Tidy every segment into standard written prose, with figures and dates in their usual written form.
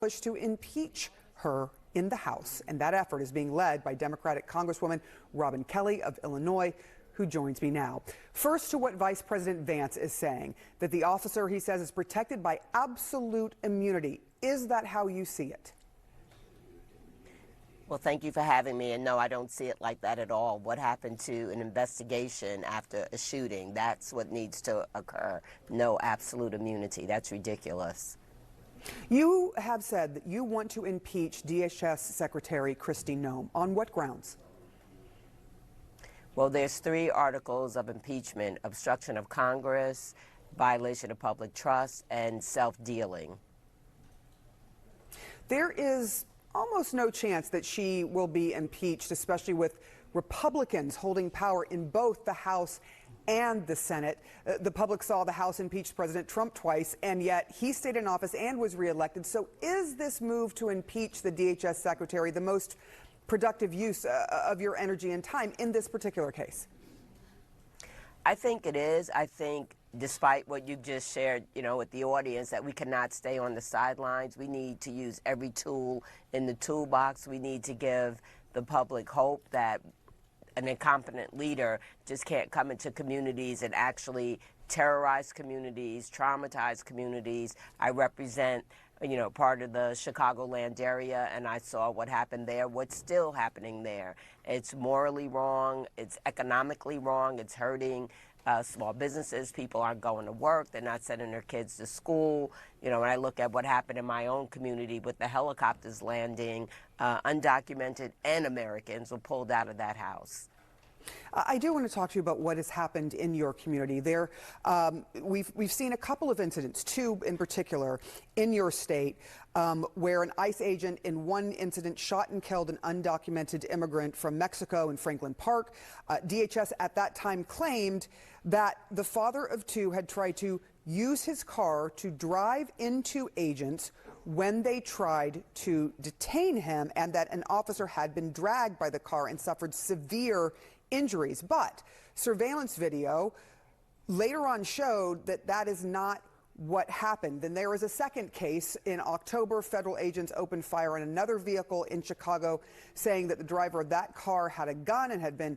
push to impeach her in the House, and that effort is being led by Democratic Congresswoman Robin Kelly of Illinois, who joins me now. First, to what Vice President Vance is saying, that the officer, he says, is protected by absolute immunity. Is that how you see it? Well, thank you for having me. And no, I don't see it like that at all. What happened to an investigation after a shooting, that's what needs to occur. No absolute immunity. That's ridiculous. You have said that you want to impeach DHS Secretary Kristi Noem. On what grounds? Well, there's 3 articles of impeachment: obstruction of Congress, violation of public trust, and self-dealing. There is almost no chance that she will be impeached, especially with Republicans holding power in both the House and the Senate. The public saw the House impeach President Trump twice, and yet he stayed in office and was reelected. So is this move to impeach the DHS secretary the most productive use of your energy and time in this particular case? I think it is. I think, despite what you just shared, with the audience, that we cannot stay on the sidelines. We need to use every tool in the toolbox. We need to give the public hope that an incompetent leader just can't come into communities and actually terrorize communities, traumatize communities. I represent, part of the Chicagoland area, and I saw what happened there, what's still happening there. It's morally wrong. It's economically wrong. It's hurting small businesses. People aren't going to work. They're not sending their kids to school. When I look at what happened in my own community with the helicopters landing, undocumented and Americans were pulled out of that house. I do want to talk to you about what has happened in your community. There, we've seen a couple of incidents, 2 in particular, in your state, where an ICE agent in one incident shot and killed an undocumented immigrant from Mexico in Franklin Park. DHS at that time claimed that the father of 2 had tried to use his car to drive into agents when they tried to detain him, and that an officer had been dragged by the car and suffered severe injuries. But surveillance video later on showed that that is not what happened. Then there was a second case in October. Federal agents opened fire on another vehicle in Chicago, saying that the driver of that car had a gun and had been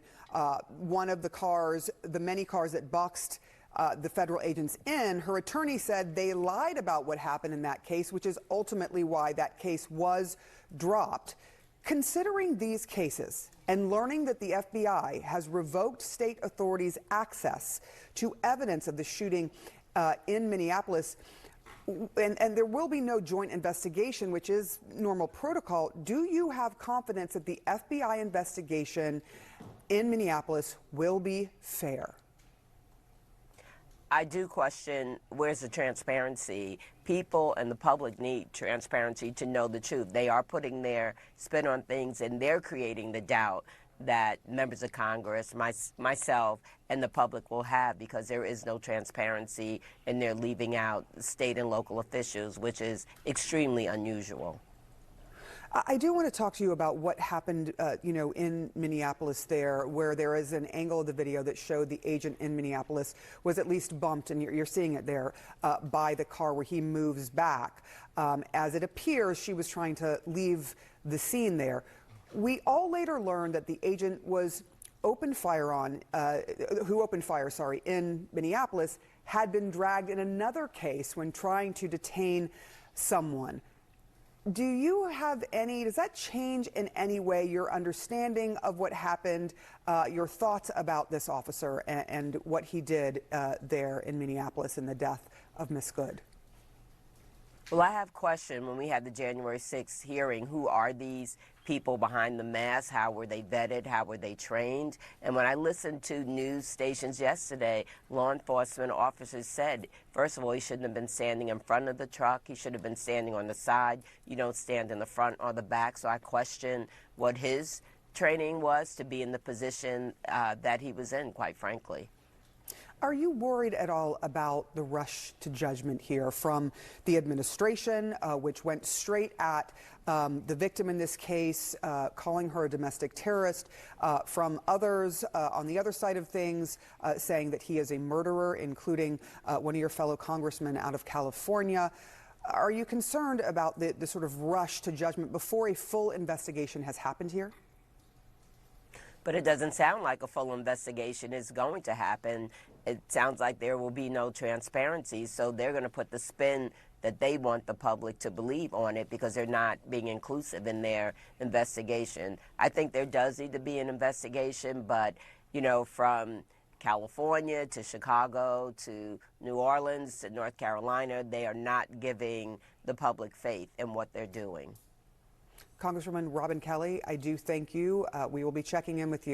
one of the many cars that boxed the federal agents in. Her attorney said they lied about what happened in that case, which is ultimately why that case was dropped. Considering these cases and learning that the FBI has revoked state authorities' access to evidence of the shooting in Minneapolis, and there will be no joint investigation, which is normal protocol, do you have confidence that the FBI investigation in Minneapolis will be fair? I do question, where's the transparency? People and the public need transparency to know the truth. They are putting their spin on things, and they're creating the doubt that members of Congress, myself, and the public will have, because there is no transparency, and they're leaving out state and local officials, which is extremely unusual. I do want to talk to you about what happened, in Minneapolis there, where there is an angle of the video that showed the agent in Minneapolis was at least bumped, and you're seeing it there, by the car where he moves back. As it appears, she was trying to leave the scene there. We all later learned that the agent who opened fire, in Minneapolis, had been dragged in another case when trying to detain someone. Do you have does that change in any way your understanding of what happened, your thoughts about this officer and what he did there in Minneapolis and the death of Miss Good? Well, I have questioned when we had the January 6th hearing, who are these people behind the mask? How were they vetted? How were they trained? And when I listened to news stations yesterday, law enforcement officers said, first of all, he shouldn't have been standing in front of the truck. He should have been standing on the side. You don't stand in the front or the back. So I question what his training was to be in the position that he was in, quite frankly. Are you worried at all about the rush to judgment here from the administration, which went straight at the victim in this case, calling her a domestic terrorist, from others on the other side of things, saying that he is a murderer, including one of your fellow congressmen out of California? Are you concerned about the sort of rush to judgment before a full investigation has happened here? But it doesn't sound like a full investigation is going to happen. It sounds like there will be no transparency, so they're going to put the spin that they want the public to believe on it because they're not being inclusive in their investigation. I think there does need to be an investigation, but, you know, from California to Chicago to New Orleans to North Carolina, they are not giving the public faith in what they're doing. Congresswoman Robin Kelly, I do thank you. We will be checking in with you.